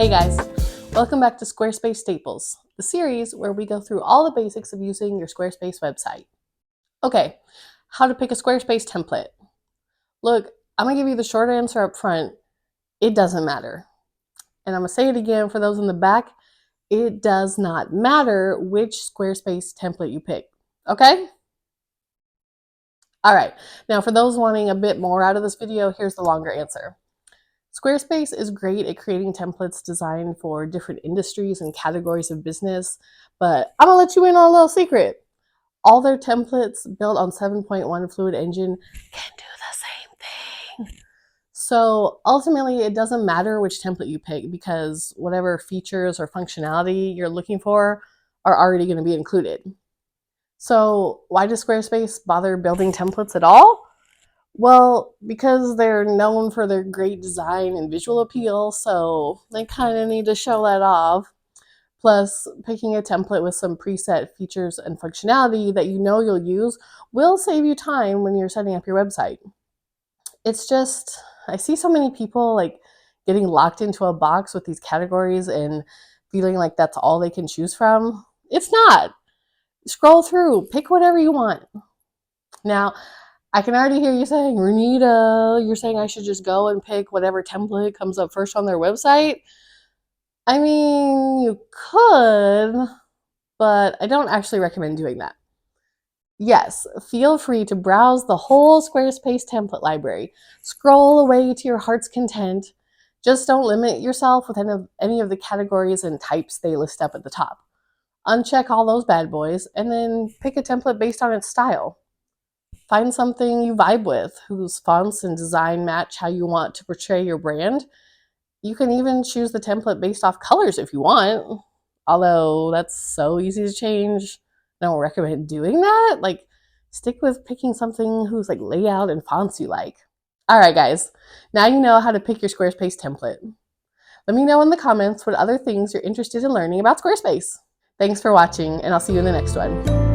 Hey guys, welcome back to Squarespace Staples, the series where we go through all the basics of using your Squarespace website. Okay, how to pick a Squarespace template. Look, I'm gonna give you the short answer up front. It doesn't matter. And I'm gonna say it again for those in the back. It does not matter which Squarespace template you pick, okay? All right, now for those wanting a bit more out of this video, here's the longer answer. Squarespace is great at creating templates designed for different industries and categories of business, but I'm gonna let you in on a little secret. All their templates built on 7.1 Fluid Engine can do the same thing. So ultimately, it doesn't matter which template you pick because whatever features or functionality you're looking for are already going to be included. So why does Squarespace bother building templates at all? Well, because they're known for their great design and visual appeal, so they kind of need to show that off. Plus, picking a template with some preset features and functionality that you know you'll use will save you time when you're setting up your website. It's just, I see so many people getting locked into a box with these categories and feeling like that's all they can choose from. It's not. Scroll through, pick whatever you want. Now, I can already hear you saying, Renita, you're saying I should just go and pick whatever template comes up first on their website? I mean, you could, but I don't actually recommend doing that. Yes, feel free to browse the whole Squarespace template library. Scroll away to your heart's content. Just don't limit yourself with any of the categories and types they list up at the top. Uncheck all those bad boys and then pick a template based on its style. Find something you vibe with, whose fonts and design match how you want to portray your brand. You can even choose the template based off colors if you want, although that's so easy to change. I don't recommend doing that. Stick with picking something whose layout and fonts you like. All right, guys, now you know how to pick your Squarespace template. Let me know in the comments what other things you're interested in learning about Squarespace. Thanks for watching, and I'll see you in the next one.